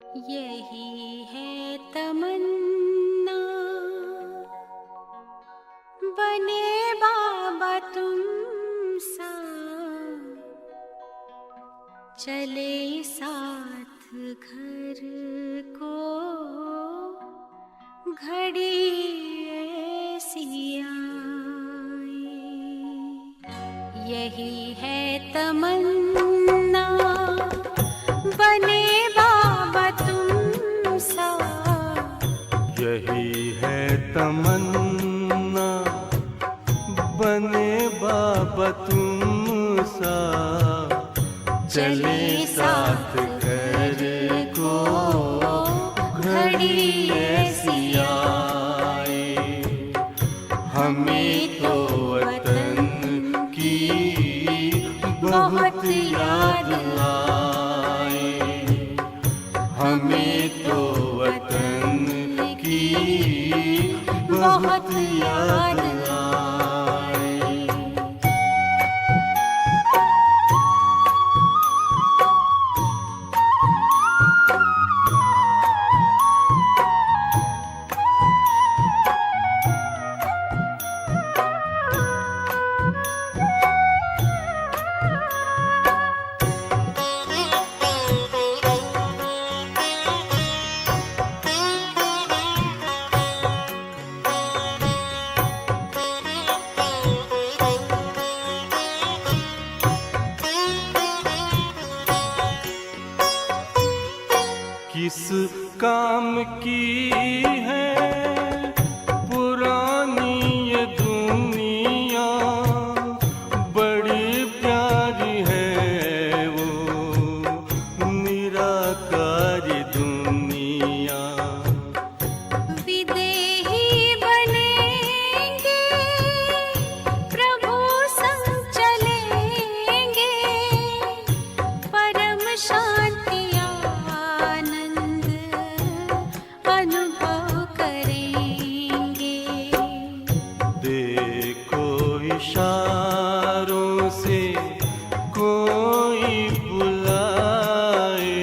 यही है तमन्ना, बने बाबा तुम सा, चले साथ घर को घड़ी ऐसी आए। यही है तमन्ना, बने बाबा तुम सा, यही है तमन्ना, बने बाबा तुम सा, चले साथ घर को घड़ी ऐसी आए। हमें तो वतन की बहुत याद आए, हमें तो वतन की बहुत याद आए। किस काम की है पुरानी ये दुनिया, बड़ी प्यारी है वो निराकारी दुनिया। विदेही बनेंगे प्रभु संग चलेंगे, परम शांति अनुभव करेंगे। देखो इशारों से कोई बुलाए,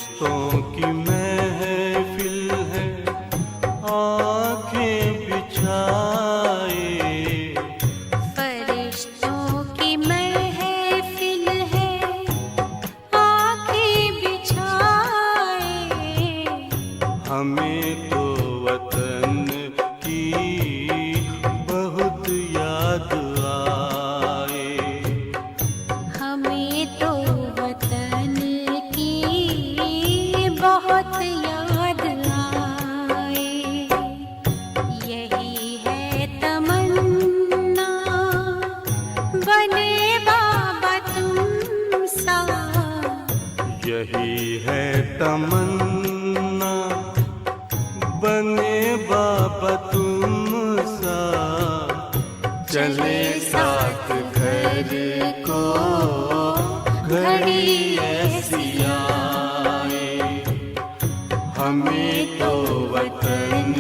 फरिश्तों की महफिल है आंखें बिछाए। फरिश्तों की महफिल है आंखें बिछाए। हमें तो वतन की बहुत याद आए। हमें तो वतन की बहुत याद आए। यही है तमन्ना बने बाबा तुम सा। यही है तमन्ना बने बाबा तुम सा। चले साथ घर को घड़ी ऐसी आए। हमें तो वतन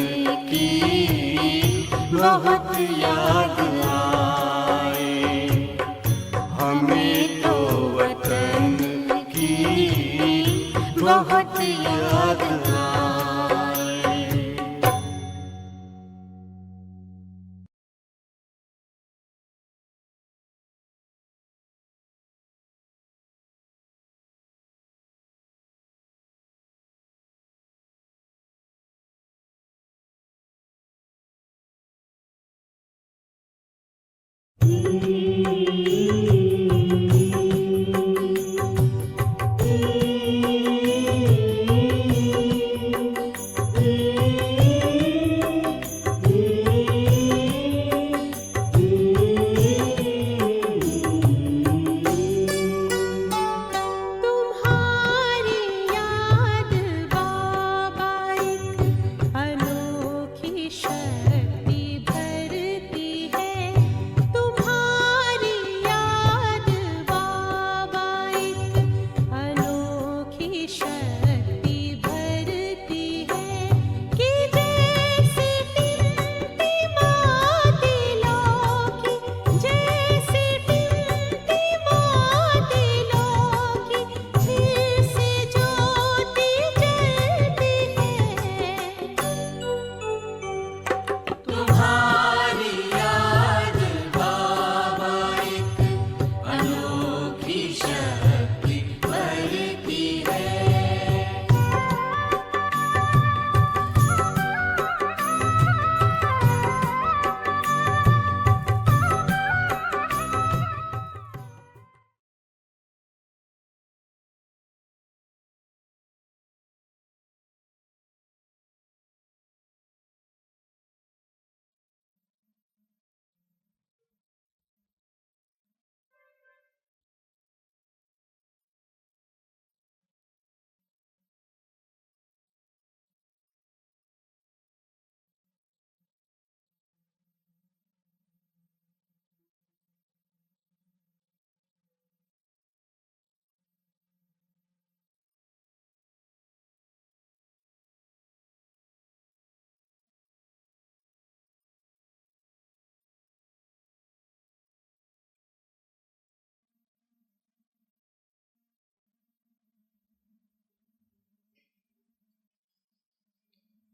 की बहुत याद आए। हमें तो वतन की बहुत याद आए। तुम्हारी याद बाबा एक अनोखी शक्ति भरती है। तुम्हारी याद बाबा एक अनोखी शक्ति भरती है। कि जैसे टिमटिमाती दिलों की, जैसे टिमटिमाती दिलों की फिर से ज्योति जलती है। तुम्हारी याद बाबा एक अनोखी शक्ति भरती है।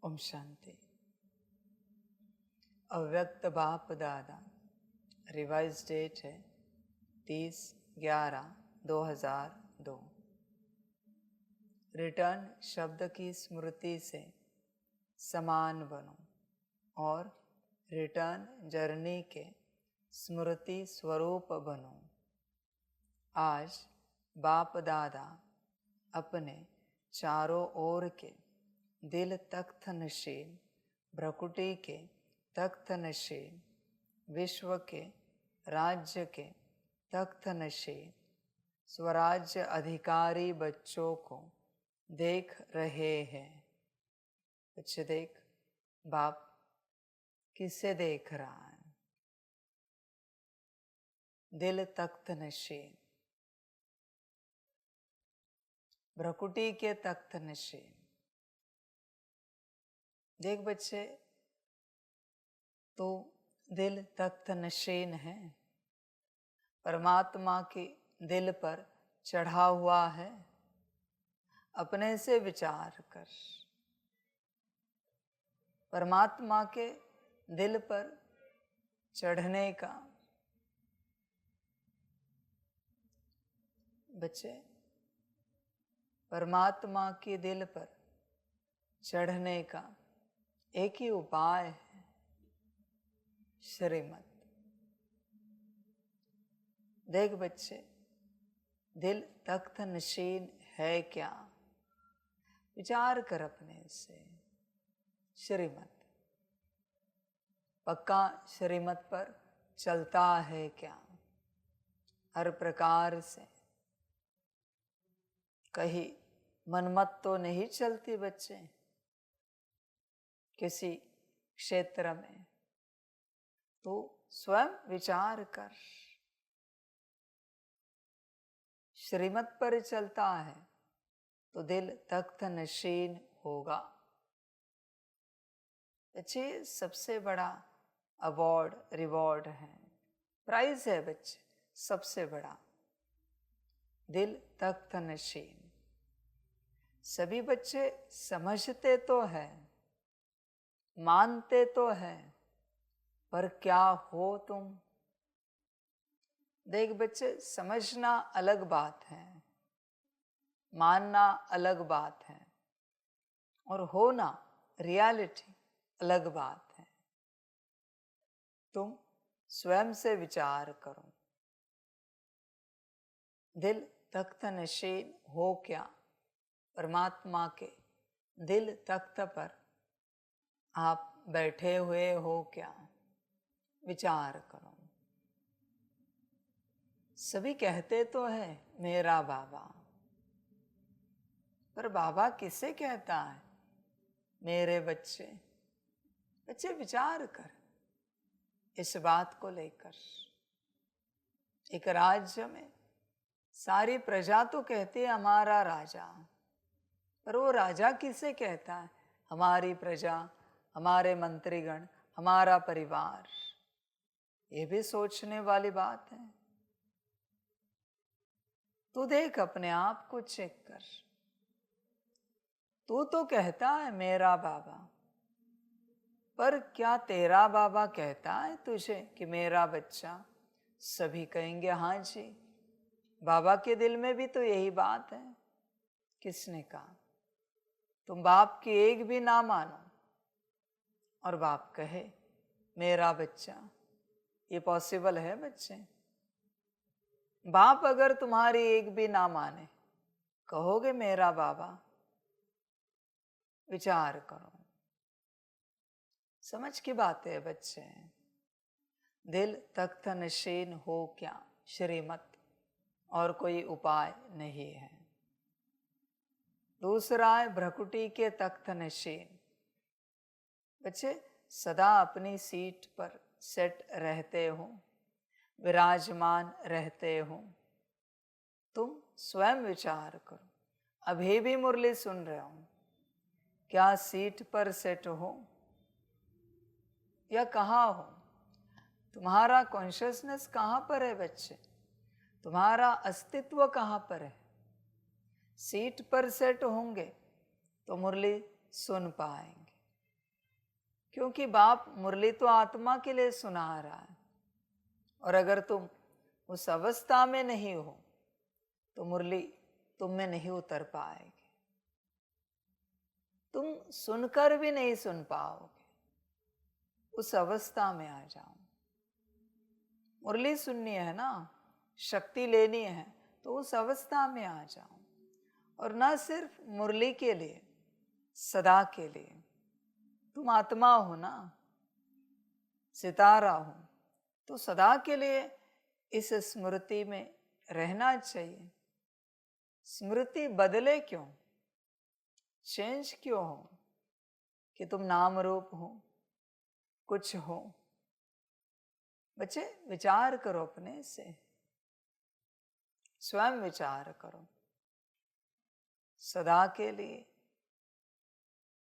ओम शांति। अव्यक्त बाप दादा रिवाइज डेट है 30/11/2002। रिटर्न शब्द की स्मृति से समान बनो और रिटर्न जर्नी के स्मृति स्वरूप बनो। आज बाप दादा अपने चारों ओर के दिल तख्त नशीन, भ्रकुटी के तख्त नशीन, विश्व के राज्य के तख्त नशीन, स्वराज्य अधिकारी बच्चों को देख रहे हैं। बच्चे देख, बाप किसे देख रहा है? दिल तख्त नशीन, भ्रकुटी के तख्त नशीन। देख बच्चे, तो दिल तख्त नशीन है, परमात्मा के दिल पर चढ़ा हुआ है। अपने से विचार कर। परमात्मा के दिल पर चढ़ने का। बच्चे, परमात्मा के दिल पर चढ़ने का एक ही उपाय है, श्रीमत। देख बच्चे, दिल तख्त नशीन है क्या? विचार कर अपने से। श्रीमत पक्का श्रीमत पर चलता है क्या? हर प्रकार से। कहीं मनमत तो नहीं चलती बच्चे किसी क्षेत्र में? तो स्वयं विचार कर। श्रीमत पर चलता है तो दिल तख्त नशीन होगा। बच्चे, सबसे बड़ा अवार्ड रिवॉर्ड है, प्राइज है बच्चे, सबसे बड़ा दिल तख्त नशीन। सभी बच्चे समझते तो है, मानते तो है, पर क्या हो तुम? देख बच्चे, समझना अलग बात है, मानना अलग बात है, और होना रियलिटी अलग बात है। तुम स्वयं से विचार करो, दिल तख्त नशीन हो क्या? परमात्मा के दिल तख्त पर आप बैठे हुए हो क्या? विचार करो। सभी कहते तो है मेरा बाबा, पर बाबा किसे कहता है? मेरे बच्चे। बच्चे, विचार कर इस बात को लेकर। एक राज्य में सारी प्रजा तो कहती है हमारा राजा, पर वो राजा किसे कहता है? हमारी प्रजा, हमारे मंत्रीगण, हमारा परिवार। ये भी सोचने वाली बात है। तू देख, अपने आप को चेक कर। तू तो कहता है मेरा बाबा, पर क्या तेरा बाबा कहता है तुझे कि मेरा बच्चा? सभी कहेंगे हाँ जी। बाबा के दिल में भी तो यही बात है। किसने कहा? तुम बाप की एक भी ना मानो और बाप कहे मेरा बच्चा। ये पॉसिबल है बच्चे? बाप अगर तुम्हारी एक भी ना माने, कहोगे मेरा बाबा? विचार करो। समझ की बात है बच्चे। दिल तख्त नशीन हो क्या? श्रीमत, और कोई उपाय नहीं है। दूसरा है भ्रकुटी के तख्त नशीन। बच्चे, सदा अपनी सीट पर सेट रहते हो, विराजमान रहते हो। तुम स्वयं विचार करो। अभी भी मुरली सुन रहे हो, क्या सीट पर सेट हो या कहाँ हो? तुम्हारा कॉन्शियसनेस कहाँ पर है बच्चे? तुम्हारा अस्तित्व कहाँ पर है? सीट पर सेट होंगे तो मुरली सुन पाएंगे, क्योंकि बाप मुरली तो आत्मा के लिए सुना रहा है। और अगर तुम उस अवस्था में नहीं हो तो मुरली तुम में नहीं उतर पाएगी। तुम सुनकर भी नहीं सुन पाओगे। उस अवस्था में आ जाओ। मुरली सुननी है ना, शक्ति लेनी है, तो उस अवस्था में आ जाओ। और ना सिर्फ मुरली के लिए, सदा के लिए। तुम आत्मा हो ना, सितारा हो, तो सदा के लिए इस स्मृति में रहना चाहिए। स्मृति बदले क्यों, चेंज क्यों हो कि तुम नाम रूप हो, कुछ हो? बच्चे, विचार करो अपने से, स्वयं विचार करो। सदा के लिए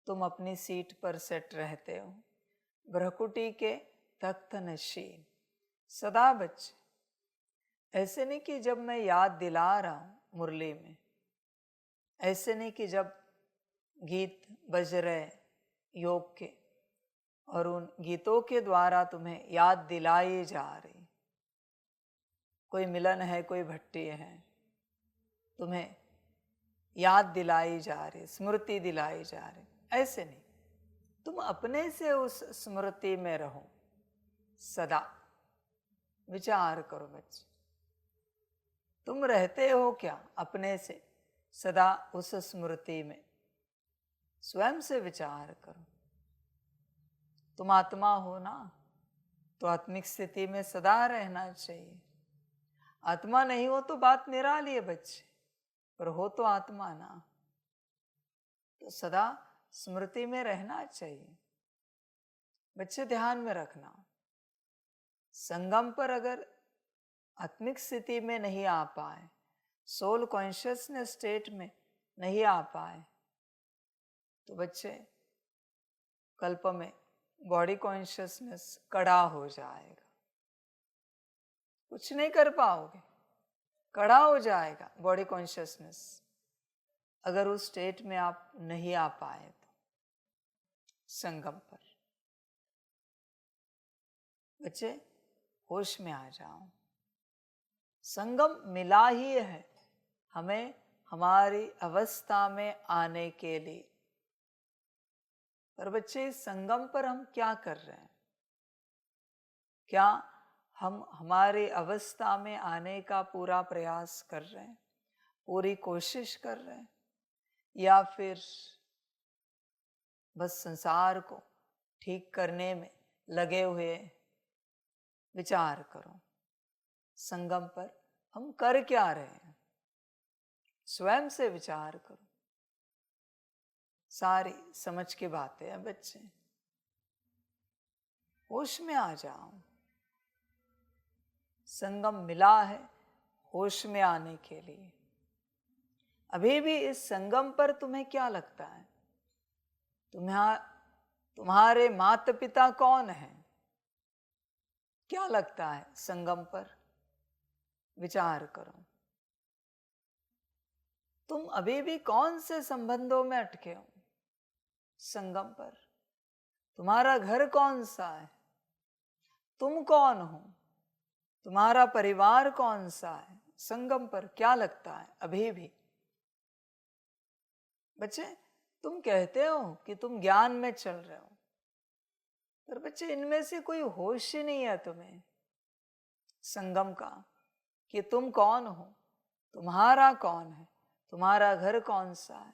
तुम अपनी सीट पर सेट रहते हो, भ्रकुटी के तख्त नशीन। सदा बच्चे, ऐसे नहीं कि जब मैं याद दिला रहा हूं मुरली में ऐसे नहीं कि जब गीत बज रहे योग के और उन गीतों के द्वारा तुम्हें याद दिलाई जा रही, कोई मिलन है, कोई भट्टी है, तुम्हें याद दिलाई जा रही, स्मृति दिलाई जा रही, ऐसे नहीं। तुम अपने से उस स्मृति में रहो, सदा विचार करो बच्चे, तुम रहते हो क्या अपने से सदा उस स्मृति में, स्वयं से विचार करो। तुम आत्मा हो ना, तो आत्मिक स्थिति में सदा रहना चाहिए। आत्मा नहीं हो तो बात निराली है बच्चे, पर हो तो आत्मा ना, तो सदा स्मृति में रहना चाहिए। बच्चे ध्यान में रखना, संगम पर अगर आत्मिक स्थिति में नहीं आ पाए, सोल कॉन्शियसनेस स्टेट में नहीं आ पाए, तो बच्चे कल्प में बॉडी कॉन्शियसनेस कड़ा हो जाएगा, कुछ नहीं कर पाओगे, कड़ा हो जाएगा बॉडी कॉन्शियसनेस अगर उस स्टेट में आप नहीं आ पाए तो। संगम पर बच्चे होश में आ जाओ, संगम मिला ही है हमें हमारी अवस्था में आने के लिए। पर बच्चे संगम पर हम क्या कर रहे हैं? क्या हम हमारी अवस्था में आने का पूरा प्रयास कर रहे हैं, पूरी कोशिश कर रहे हैं, या फिर बस संसार को ठीक करने में लगे हुए? विचार करो, संगम पर हम कर क्या रहे हैं, स्वयं से विचार करो। सारी समझ की बातें हैं बच्चे, होश में आ जाओ। संगम मिला है होश में आने के लिए। अभी भी इस संगम पर तुम्हें क्या लगता है? तुम्हारे माता पिता कौन हैं? क्या लगता है संगम पर? विचार करो, तुम अभी भी कौन से संबंधों में अटके हो? संगम पर तुम्हारा घर कौन सा है? तुम कौन हो? तुम्हारा परिवार कौन सा है? संगम पर क्या लगता है अभी भी? बच्चे तुम कहते हो कि तुम ज्ञान में चल रहे हो, पर बच्चे इनमें से कोई होश ही नहीं है तुम्हें संगम का, कि तुम कौन हो, तुम्हारा कौन है, तुम्हारा घर कौन सा है।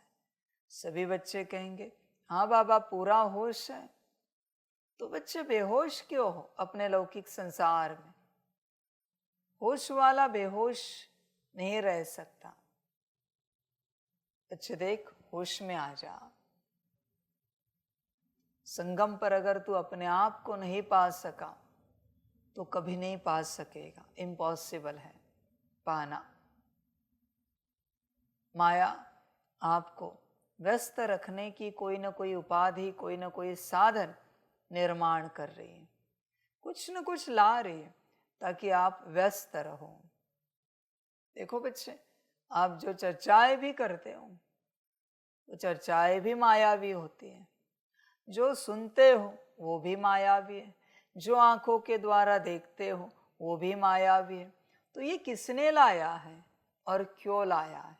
सभी बच्चे कहेंगे हाँ बाबा पूरा होश है। तो बच्चे बेहोश क्यों हो अपने लौकिक संसार में? होश वाला बेहोश नहीं रह सकता। बच्चे देख, होश में आ जा। संगम पर अगर तू अपने आप को नहीं पा सका तो कभी नहीं पा सकेगा, इम्पॉसिबल है पाना। माया आपको व्यस्त रखने की कोई न कोई उपाधि, कोई न कोई साधन निर्माण कर रही है, कुछ न कुछ ला रही है ताकि आप व्यस्त रहो। देखो बच्चे, आप जो चर्चाएं भी करते हो वो चर्चाएं भी मायावी होती है, जो सुनते हो वो भी मायावी है, जो आंखों के द्वारा देखते हो वो भी मायावी है। तो ये किसने लाया है और क्यों लाया है?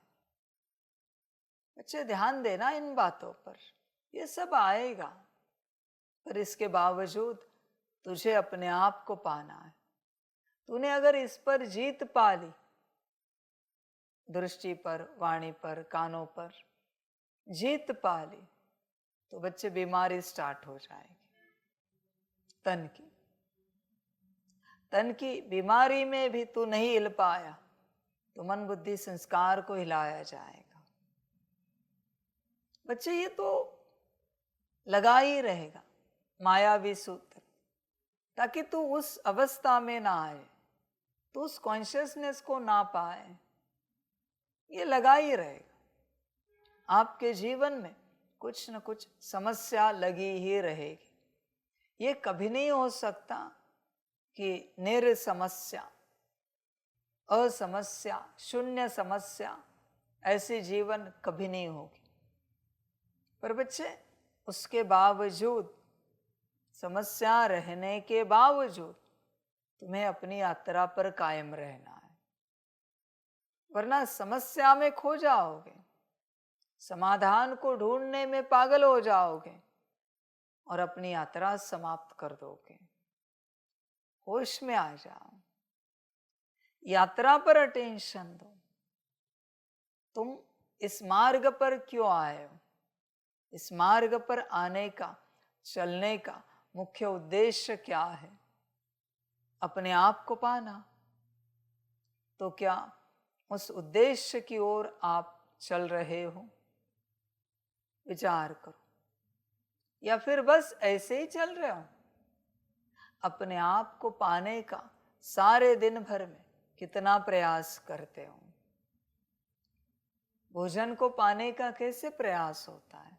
बच्चे ध्यान देना इन बातों पर, ये सब आएगा, पर इसके बावजूद तुझे अपने आप को पाना है। तूने अगर इस पर जीत पा ली, दृष्टि पर, वाणी पर, कानों पर जीत पा ली, तो बच्चे बीमारी स्टार्ट हो जाएगी तन की बीमारी में भी तू नहीं हिल पाया तो मन बुद्धि संस्कार को हिलाया जाएगा। बच्चे ये तो लगा ही रहेगा मायावी सूत्र, ताकि तू उस अवस्था में ना आए, तो उस कॉन्शियसनेस को ना पाए, ये लगा ही रहेगा। आपके जीवन में कुछ न कुछ समस्या लगी ही रहेगी। ये कभी नहीं हो सकता कि निरसमस्या, असमस्या, शून्य समस्या ऐसी जीवन कभी नहीं होगी। पर बच्चे, उसके बावजूद, समस्या रहने के बावजूद तुम्हें अपनी यात्रा पर कायम रहना है, वरना समस्या में खो जाओगे, समाधान को ढूंढने में पागल हो जाओगे और अपनी यात्रा समाप्त कर दोगे। होश में आ जाओ, यात्रा पर अटेंशन दो। तुम इस मार्ग पर क्यों आए हो? इस मार्ग पर आने का, चलने का मुख्य उद्देश्य क्या है? अपने आप को पाना। तो क्या उस उद्देश्य की ओर आप चल रहे हो? विचार करो। या फिर बस ऐसे ही चल रहे हो? अपने आप को पाने का सारे दिन भर में कितना प्रयास करते हो? भोजन को पाने का कैसे प्रयास होता है?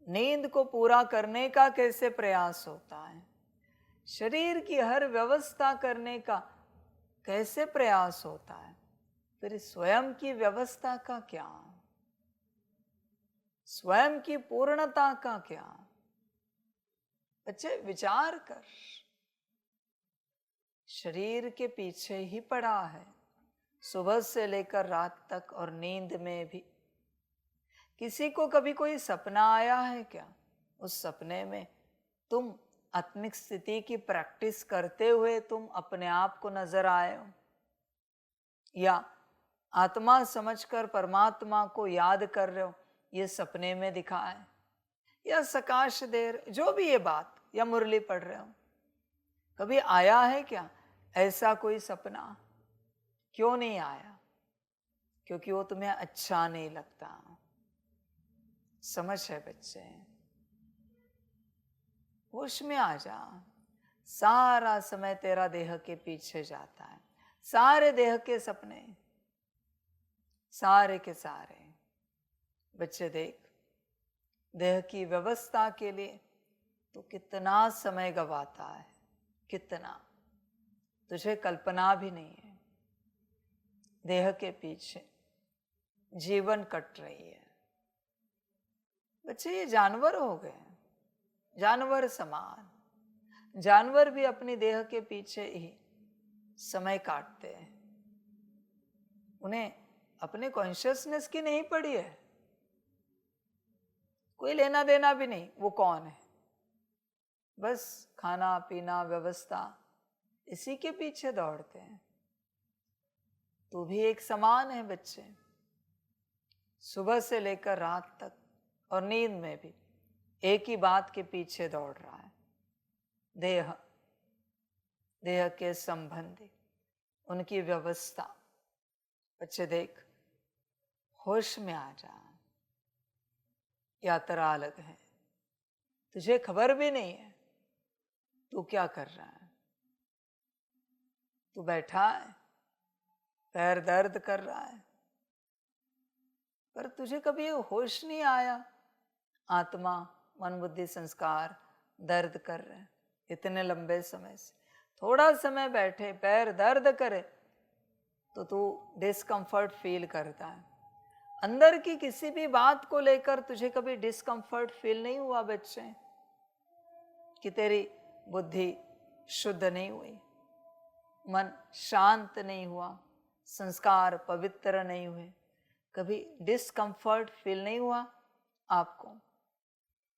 नींद को पूरा करने का कैसे प्रयास होता है? शरीर की हर व्यवस्था करने का कैसे प्रयास होता है? फिर स्वयं की व्यवस्था का क्या? स्वयं की पूर्णता का क्या? बच्चे, विचार कर। शरीर के पीछे ही पड़ा है, सुबह से लेकर रात तक, और नींद में भी। किसी को कभी कोई सपना आया है क्या? उस सपने में तुम आत्मिक स्थिति की प्रैक्टिस करते हुए तुम अपने आप को नजर आए हो? या आत्मा समझकर परमात्मा को याद कर रहे हो, ये सपने में दिखा है? या सकाश देर, जो भी ये बात, या मुरली पढ़ रहे हो, कभी आया है क्या ऐसा कोई सपना? क्यों नहीं आया? क्योंकि वो तुम्हें अच्छा नहीं लगता। समझ है बच्चे? होश में आ जा। सारा समय तेरा देह के पीछे जाता है, सारे देह के सपने, सारे के सारे। बच्चे देख, देह की व्यवस्था के लिए तो कितना समय गवाता है, कितना, तुझे कल्पना भी नहीं है। देह के पीछे जीवन कट रही है। बच्चे, ये जानवर हो गए, जानवर समान। जानवर भी अपनी देह के पीछे ही समय काटते हैं। उन्हें अपने कॉन्शियसनेस की नहीं पड़ी है, कोई लेना देना भी नहीं वो कौन है। बस खाना पीना, व्यवस्था, इसी के पीछे दौड़ते हैं। तू भी एक समान है बच्चे। सुबह से लेकर रात तक और नींद में भी एक ही बात के पीछे दौड़ रहा है। देह, देह के संबंधी, उनकी व्यवस्था। बच्चे देख, होश में आ जा। यात्रा अलग है, तुझे खबर भी नहीं है तू क्या कर रहा है। तू बैठा है, पैर दर्द कर रहा है, पर तुझे कभी होश नहीं आया आत्मा, मन, बुद्धि, संस्कार दर्द कर रहे हैं इतने लंबे समय से। थोड़ा समय बैठे, पैर दर्द करे तो तू डिस्कम्फर्ट फील करता है। अंदर की किसी भी बात को लेकर तुझे कभी डिस्कम्फर्ट फील नहीं हुआ बच्चे? कि तेरी बुद्धि शुद्ध नहीं हुई, मन शांत नहीं हुआ, संस्कार पवित्र नहीं हुए? कभी डिस्कम्फर्ट फील नहीं हुआ आपको?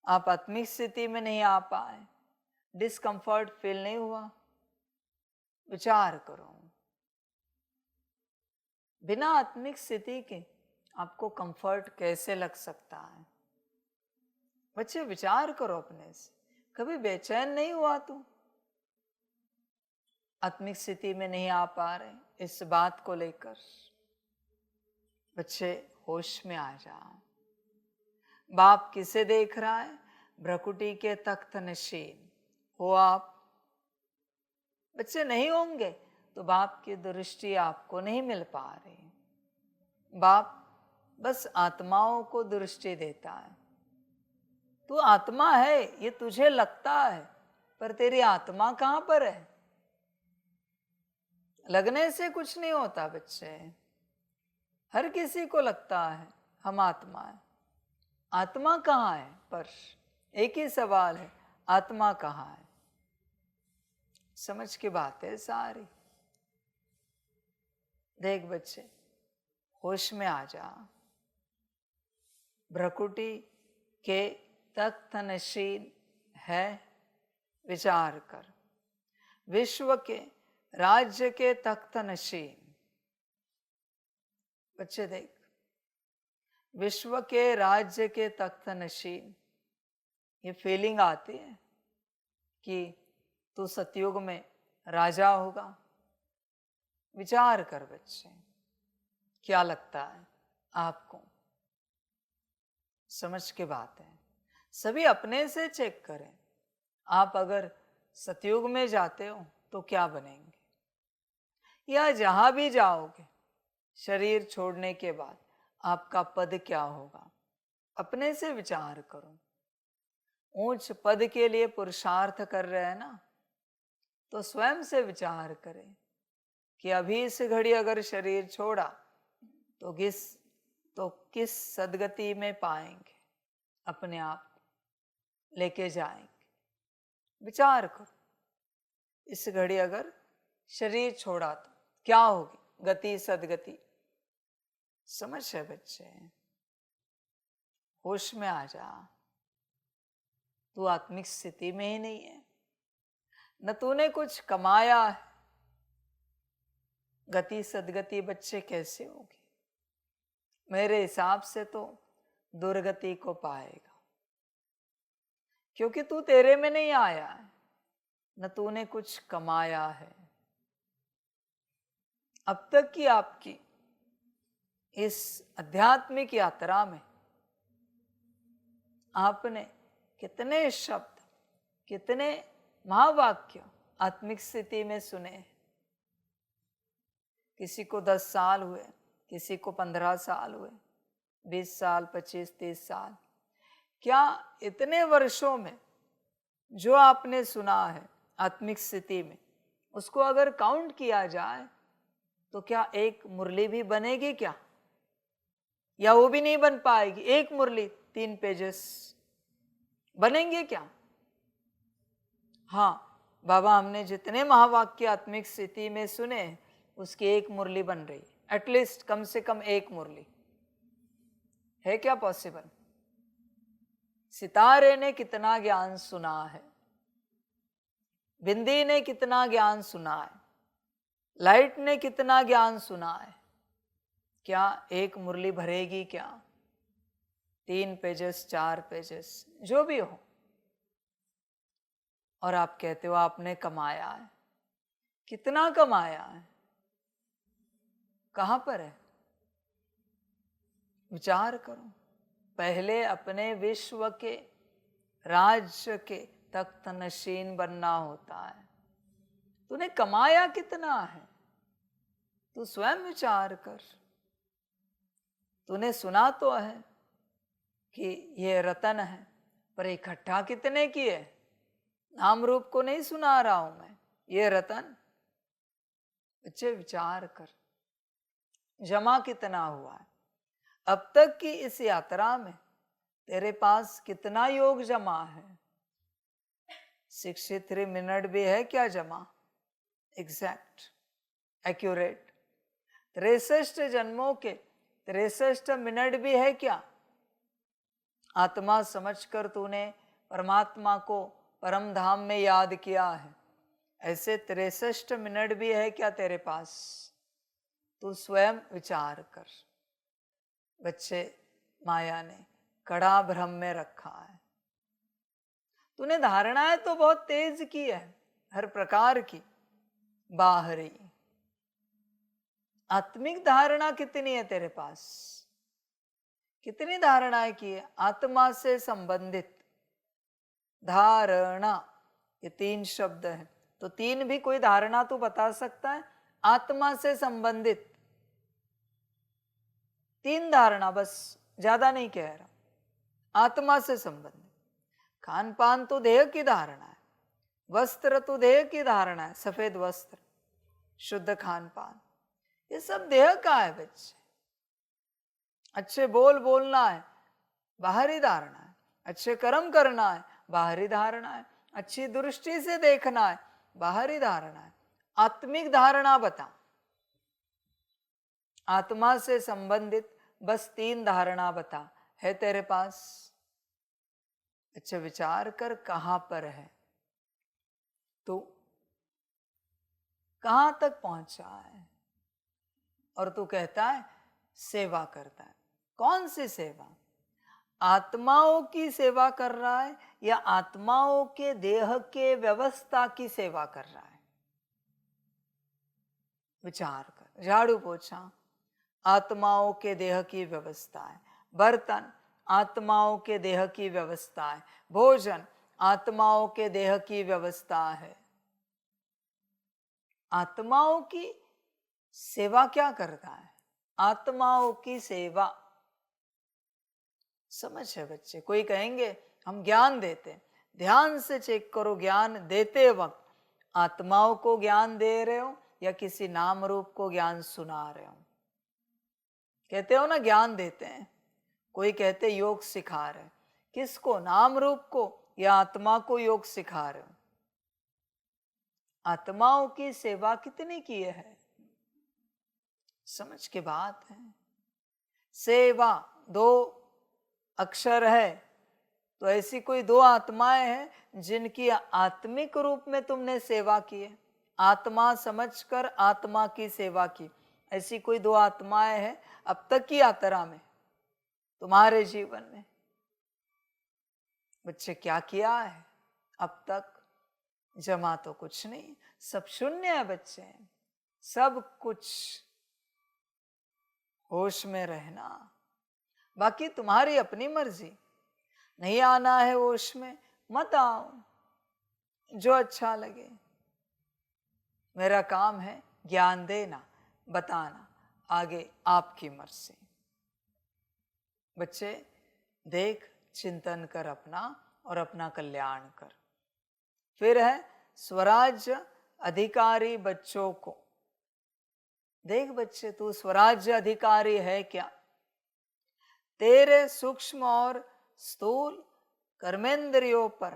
आप आत्मिक स्थिति में नहीं आ पाए, डिस्कम्फर्ट फील नहीं हुआ? विचार करो। बिना आत्मिक स्थिति के आपको कंफर्ट कैसे लग सकता है? बच्चे, विचार करो अपने से। कभी बेचैन नहीं हुआ तू? आत्मिक स्थिति में नहीं आ पा रहे इस बात को लेकर? बच्चे, होश में आ जा। बाप किसे देख रहा है? भ्रकुटी के तख्त नशीन हो आप। बच्चे, नहीं होंगे तो बाप की दृष्टि आपको नहीं मिल पा रही। बाप बस आत्माओं को दृष्टि देता है। तू आत्मा है ये तुझे लगता है, पर तेरी आत्मा कहां पर है? लगने से कुछ नहीं होता बच्चे। हर किसी को लगता है हम आत्मा है। आत्मा कहाँ है? पर एक ही सवाल है, आत्मा कहाँ है? समझ की बात है सारी। देख बच्चे, होश में आ जा। भ्रकुटी के तख्त नशीन है, विचार कर। विश्व के राज्य के तख्त नशीन। बच्चे देख, विश्व के राज्य के तख्त नशीन, ये फीलिंग आती है कि तू सतयुग में राजा होगा। विचार कर बच्चे, क्या लगता है आपको? समझ के बात है। सभी अपने से चेक करें। आप अगर सतयुग में जाते हो तो क्या बनेंगे, या जहां भी जाओगे शरीर छोड़ने के बाद आपका पद क्या होगा? अपने से विचार करो। ऊंच पद के लिए पुरुषार्थ कर रहे हैं ना, तो स्वयं से विचार करें कि अभी इस घड़ी अगर शरीर छोड़ा तो किस सदगति में पाएंगे, अपने आप लेके जाएंगे। विचार करो, इस घड़ी अगर शरीर छोड़ा तो क्या होगी गति, सदगति? समझ है बच्चे? होश में आ जा। तू आत्मिक स्थिति में ही नहीं है, न तूने कुछ कमाया है। गति सदगति बच्चे कैसे होगी? मेरे हिसाब से तो दुर्गति को पाएगा, क्योंकि तू तेरे में नहीं आया है, न तूने कुछ कमाया है। अब तक की आपकी इस आध्यात्मिक यात्रा में आपने कितने शब्द, कितने महावाक्य आत्मिक स्थिति में सुने हैं? किसी को 10 साल हुए, किसी को 15 साल हुए, 20 साल, 25, 30 साल। क्या इतने वर्षों में जो आपने सुना है आत्मिक स्थिति में, उसको अगर काउंट किया जाए तो क्या एक मुरली भी बनेगी क्या? या वो भी नहीं बन पाएगी? एक मुरली 3 पेजेस बनेंगे क्या? हाँ बाबा, हमने जितने महावाक्य आत्मिक स्थिति में सुने उसकी एक मुरली बन रही, एटलीस्ट कम से कम एक मुरली है क्या पॉसिबल? सितारे ने कितना ज्ञान सुना है, बिंदी ने कितना ज्ञान सुना है, लाइट ने कितना ज्ञान सुना है। क्या एक मुरली भरेगी क्या? 3 पेजेस, 4 पेजेस, जो भी हो। और आप कहते हो आपने कमाया है। कितना कमाया है? कहां पर है? विचार करो। पहले अपने विश्व के राज्य के तख्त नशीन बनना होता है। तूने कमाया कितना है? तू स्वयं विचार कर। तूने सुना तो है कि ये रतन है, पर इकट्ठा कितने किए? नाम रूप को नहीं सुना रहा हूं मैं, ये रतन। बच्चे विचार कर, जमा कितना हुआ है अब तक की इस यात्रा में? तेरे पास कितना योग जमा है? 63 मिनट भी है क्या जमा? Exact, accurate. 63 जन्मों के 63 मिनट भी है क्या? आत्मा समझकर तूने परमात्मा को परम धाम में याद किया है, ऐसे 63 मिनट भी है क्या तेरे पास? तू स्वयं विचार कर। बच्चे, माया ने कड़ा भ्रम में रखा है। तूने धारणाएं तो बहुत तेज की है, हर प्रकार की, बाहरी। आत्मिक धारणा कितनी है तेरे पास? कितनी धारणाएं की है? आत्मा से संबंधित धारणा, ये 3 शब्द है, तो 3 भी कोई धारणा तो बता सकता है? आत्मा से संबंधित 3 धारणा, बस, ज्यादा नहीं कह रहा। आत्मा से संबंधित खान पान तो देह की धारणा है, वस्त्र तो देह की धारणा है, सफेद वस्त्र, शुद्ध खान पान, ये सब देह का है बच्चे। अच्छे बोल बोलना है, बाहरी धारणा है। अच्छे कर्म करना है, बाहरी धारणा है। अच्छी दृष्टि से देखना है, बाहरी धारणा है। आत्मिक धारणा बता। आत्मा से संबंधित बस 3 धारणा बता, है तेरे पास? अच्छा विचार कर, कहां पर है तू? कहां तक पहुंचा है? और तू कहता है सेवा करता है। कौन सी सेवा? आत्माओं की सेवा कर रहा है या आत्माओं के देह के व्यवस्था की सेवा कर रहा है? विचार कर। झाड़ू पोछा आत्माओं के देह की व्यवस्था है। बर्तन आत्माओं के देह की व्यवस्था है। भोजन आत्माओं के देह की व्यवस्था है। आत्माओं की सेवा क्या करता है? आत्माओं की सेवा समझ है बच्चे? कोई कहेंगे हम ज्ञान देते हैं। ध्यान से चेक करो, ज्ञान देते वक्त आत्माओं को ज्ञान दे रहे हो या किसी नाम रूप को ज्ञान सुना रहे हो? कहते हो ना ज्ञान देते हैं। कोई कहते योग सिखा रहे। किसको? नाम रूप को या आत्मा को योग सिखा रहे हो? आत्माओं की सेवा कितने की है? समझ के बात है। सेवा 2 अक्षर है, तो ऐसी कोई 2 आत्माएं हैं जिनकी आत्मिक रूप में तुमने सेवा की है। आत्मा समझकर आत्मा की सेवा की। ऐसी कोई 2 आत्माएं हैं अब तक की यात्रा में तुम्हारे जीवन में? बच्चे क्या किया है अब तक? जमा तो कुछ नहीं, सब शून्य है बच्चे। सब कुछ होश में रहना, बाकी तुम्हारी अपनी मर्जी। नहीं आना है होश में, मत आओ, जो अच्छा लगे। मेरा काम है ज्ञान देना, बताना, आगे आपकी मर्जी। बच्चे देख, चिंतन कर अपना और अपना कल्याण कर। फिर है स्वराज्य अधिकारी बच्चों को। देख बच्चे, तू स्वराज्य अधिकारी है क्या? तेरे सूक्ष्म और स्थूल कर्मेंद्रियों पर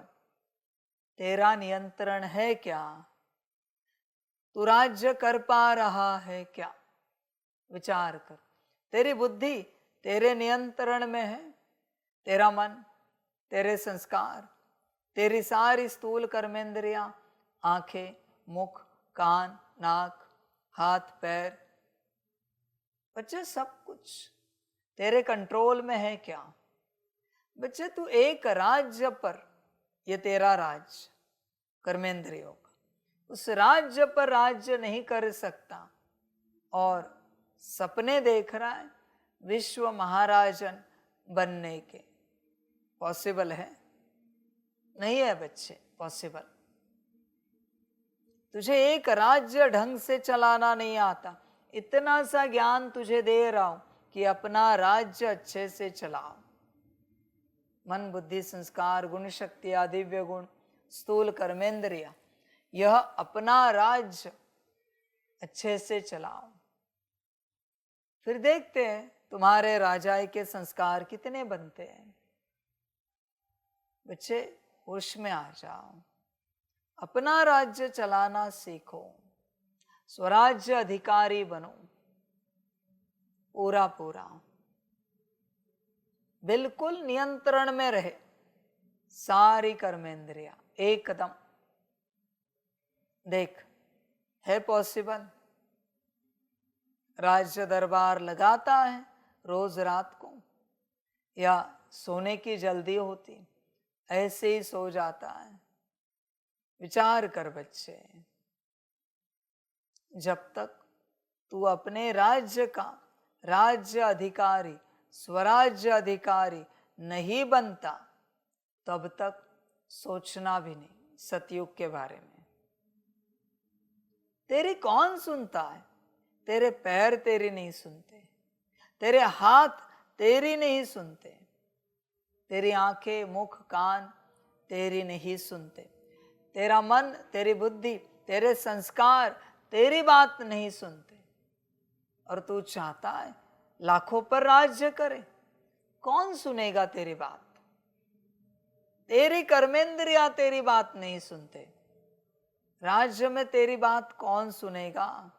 तेरा नियंत्रण है क्या? तू राज्य कर पा रहा है क्या? विचार कर। तेरी बुद्धि तेरे नियंत्रण में है? तेरा मन, तेरे संस्कार, तेरी सारी स्थूल कर्मेंद्रियां, आंखें, मुख, कान, नाक, हाथ, पैर, बच्चे सब कुछ तेरे कंट्रोल में है क्या? बच्चे तू एक राज्य पर, ये तेरा राज्य कर्मेंद्रियों का, उस राज्य पर राज्य नहीं कर सकता और सपने देख रहा है विश्व महाराजन बनने के। पॉसिबल है? नहीं है बच्चे पॉसिबल। तुझे एक राज्य ढंग से चलाना नहीं आता। इतना सा ज्ञान तुझे दे रहा हूं कि अपना राज्य अच्छे से चलाओ। मन, बुद्धि, संस्कार, गुण, शक्ति, दिव्य गुण, स्थूल कर्मेंद्रिया, यह अपना राज्य अच्छे से चलाओ। फिर देखते हैं तुम्हारे राजाई के संस्कार कितने बनते हैं। बच्चे होश में आ जाओ, अपना राज्य चलाना सीखो, स्वराज्य अधिकारी बनो। पूरा पूरा बिल्कुल नियंत्रण में रहे सारी कर्मेंद्रिया एकदम। देख, है पॉसिबल? राज्य दरबार लगाता है रोज रात को, या सोने की जल्दी होती, ऐसे ही सो जाता है? विचार कर बच्चे। जब तक तू अपने राज्य का राज्य अधिकारी, स्वराज्य अधिकारी नहीं बनता, तब तक सोचना भी नहीं सतयुग के बारे में। तेरी कौन सुनता है? तेरे पैर तेरी नहीं सुनते, तेरे हाथ तेरी नहीं सुनते, तेरी आंखें, मुख, कान तेरी नहीं सुनते, तेरा मन, तेरी बुद्धि, तेरे संस्कार तेरी बात नहीं सुनते। और तू चाहता है लाखों पर राज्य करे, कौन सुनेगा तेरी बात? तेरी कर्मेंद्रिया तेरी बात नहीं सुनते, राज्य में तेरी बात कौन सुनेगा?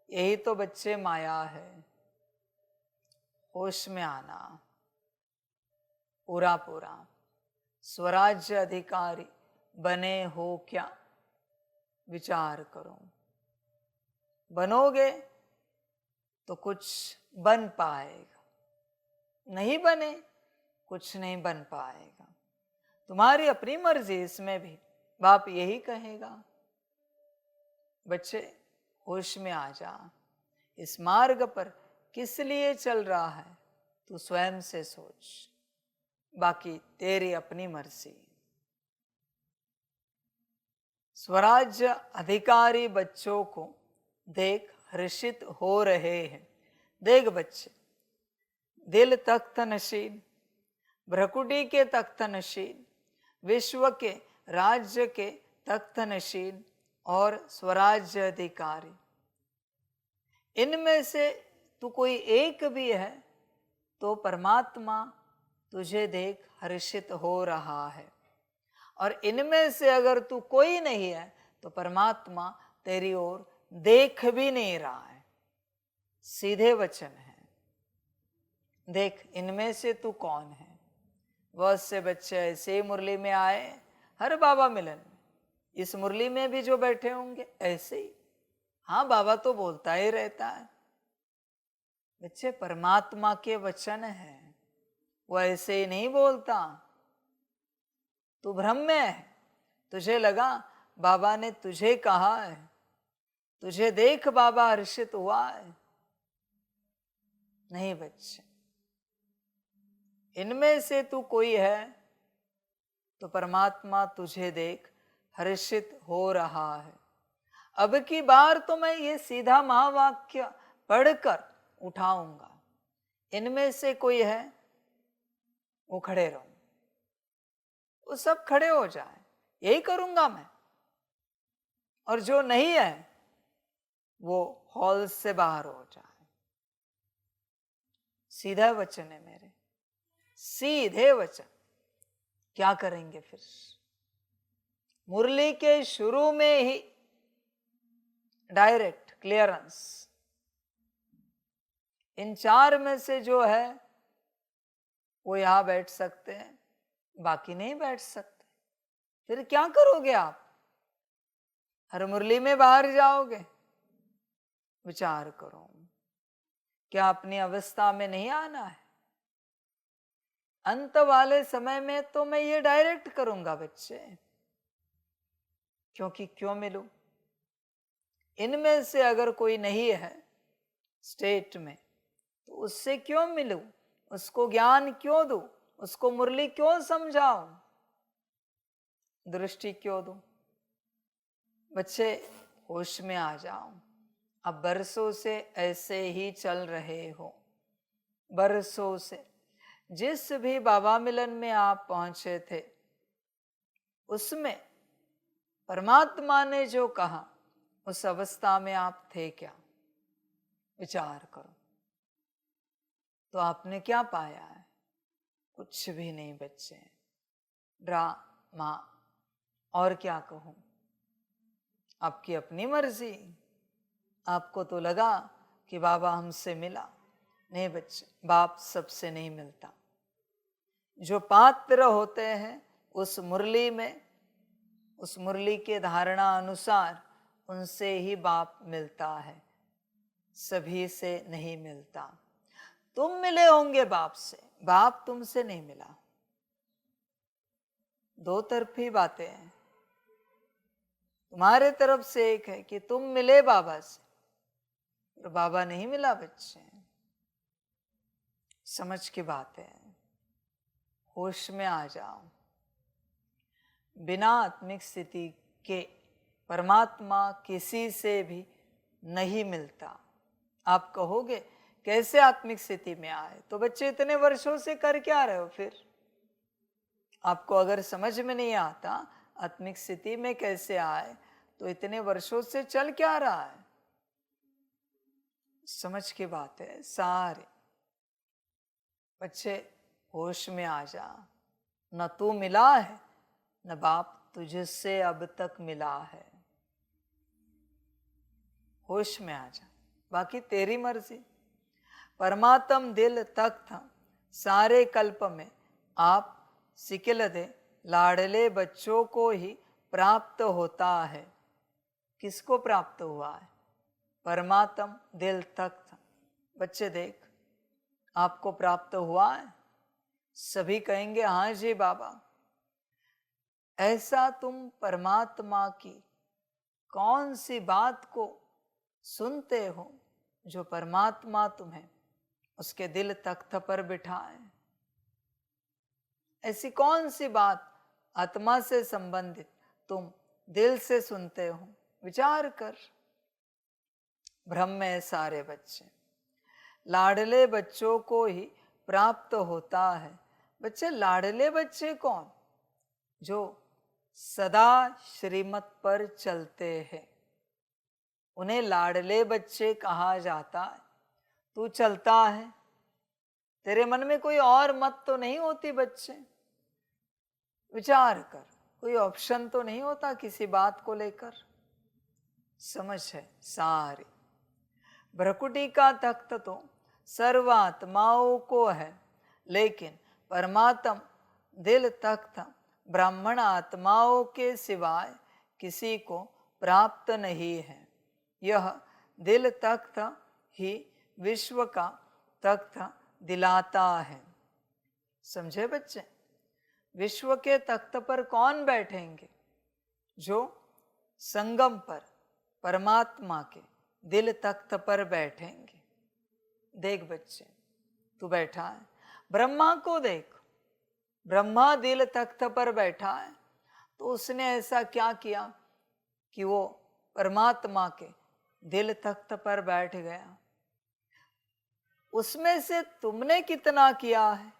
यही तो बच्चे माया है। होश में आना, पूरा पूरा स्वराज्य अधिकारी बने हो क्या? विचार करो। बनोगे तो कुछ बन पाएगा, नहीं बने कुछ नहीं बन पाएगा। तुम्हारी अपनी मर्जी, इसमें भी बाप यही कहेगा। बच्चे होश में आ जा। इस मार्ग पर किस लिए चल रहा है तू स्वयं से सोच, बाकी तेरी अपनी मर्जी। स्वराज्य अधिकारी बच्चों को देख हर्षित हो रहे हैं। देख बच्चे, दिल तख्त नशीन, भ्रकुटी के तख्त नशीन, विश्व के राज्य के तख्त नशीन और स्वराज्य अधिकारी, इनमें से तू कोई एक भी है तो परमात्मा तुझे देख हर्षित हो रहा है, और इनमें से अगर तू कोई नहीं है तो परमात्मा तेरी ओर देख भी नहीं रहा है। सीधे वचन है। देख इनमें से तू कौन है? बहुत से बच्चे ऐसे ही मुरली में आए, हर बाबा मिलन में, इस मुरली में भी जो बैठे होंगे ऐसे ही, हाँ बाबा तो बोलता ही रहता है। बच्चे परमात्मा के वचन है, वो ऐसे ही नहीं बोलता। तू भ्रम में है, तुझे लगा बाबा ने तुझे कहा है, तुझे देख बाबा हर्षित हुआ है। नहीं बच्चे, इनमें से तू कोई है तो परमात्मा तुझे देख हर्षित हो रहा है। अब की बार तो मैं ये सीधा महावाक्य पढ़कर उठाऊंगा। इनमें से कोई है, वो खड़े रहो, वो सब खड़े हो जाए, यही करूंगा मैं। और जो नहीं है वो हॉल से बाहर हो जाए। सीधा वचन है मेरे, सीधे वचन। क्या करेंगे फिर? मुरली के शुरू में ही डायरेक्ट क्लियरेंस। इन चार में से जो है वो यहां बैठ सकते हैं, बाकी नहीं बैठ सकते। फिर क्या करोगे आप? हर मुरली में बाहर जाओगे? विचार करो, क्या अपनी अवस्था में नहीं आना है? अंत वाले समय में तो मैं ये डायरेक्ट करूंगा बच्चे, क्योंकि क्यों मिलूं? इनमें से अगर कोई नहीं है स्टेट में तो उससे क्यों मिलूं? उसको ज्ञान क्यों दूं? उसको मुरली क्यों समझाऊं? दृष्टि क्यों दूं? बच्चे होश में आ जाओ। अब बरसों से ऐसे ही चल रहे हो, बरसों से। जिस भी बाबा मिलन में आप पहुंचे थे उसमें परमात्मा ने जो कहा उस अवस्था में आप थे क्या? विचार करो। तो आपने क्या पाया है? कुछ भी नहीं बच्चे, ड्रामा। और क्या कहूं? आपकी अपनी मर्जी। आपको तो लगा कि बाबा हमसे मिला। नहीं बच्चे, बाप सबसे नहीं मिलता। जो पात्र होते हैं उस मुरली में, उस मुरली के धारणा अनुसार उनसे ही बाप मिलता है, सभी से नहीं मिलता। तुम मिले होंगे बाप से, बाप तुमसे नहीं मिला। दो तरफी बातें हैं। तुम्हारे तरफ से एक है कि तुम मिले बाबा से, और बाबा नहीं मिला बच्चे। समझ की बात है, होश में आ जाओ। बिना आत्मिक स्थिति के परमात्मा किसी से भी नहीं मिलता। आप कहोगे कैसे आत्मिक स्थिति में आए? तो बच्चे इतने वर्षों से कर क्या रहे हो फिर? आपको अगर समझ में नहीं आता आत्मिक स्थिति में कैसे आए, तो इतने वर्षों से चल क्या रहा है? समझ की बात है सारे। बच्चे होश में आ जा। न तू मिला है न बाप तुझसे अब तक मिला है। होश में आ जा, बाकी तेरी मर्जी। परमात्म दिल तख्त सारे कल्प में आप सिकिल दे लाडले बच्चों को ही प्राप्त होता है। किसको प्राप्त हुआ है? परमात्म दिल तख्त। बच्चे देख, आपको प्राप्त हुआ है? सभी कहेंगे हाँ जी बाबा। ऐसा तुम परमात्मा की कौन सी बात को सुनते हो जो परमात्मा तुम्हें उसके दिल तख्त पर बिठाए? ऐसी कौन सी बात आत्मा से संबंधित तुम दिल से सुनते हो? विचार कर। भ्रम में सारे बच्चे, लाडले बच्चों को ही प्राप्त होता है। बच्चे लाडले बच्चे कौन? जो सदा श्रीमत पर चलते हैं, उन्हें लाडले बच्चे कहा जाता है। तू चलता है, तेरे मन में कोई और मत तो नहीं होती बच्चे? विचार कर, कोई ऑप्शन तो नहीं होता किसी बात को लेकर? समझ है सारी। भ्रकुटी का तख्त तो सर्व आत्माओं को है, लेकिन परमात्म दिल तख्त ब्राह्मण आत्माओं के सिवाय किसी को प्राप्त नहीं है। यह दिल तख्त ही विश्व का तख्त दिलाता है। समझे बच्चे? विश्व के तख्त पर कौन बैठेंगे? जो संगम पर परमात्मा के दिल तख्त पर बैठेंगे। देख बच्चे, तू बैठा है, ब्रह्मा को देख। ब्रह्मा दिल तख्त पर बैठा है, तो उसने ऐसा क्या किया कि वो परमात्मा के दिल तख्त पर बैठ गया? उसमें से तुमने कितना किया है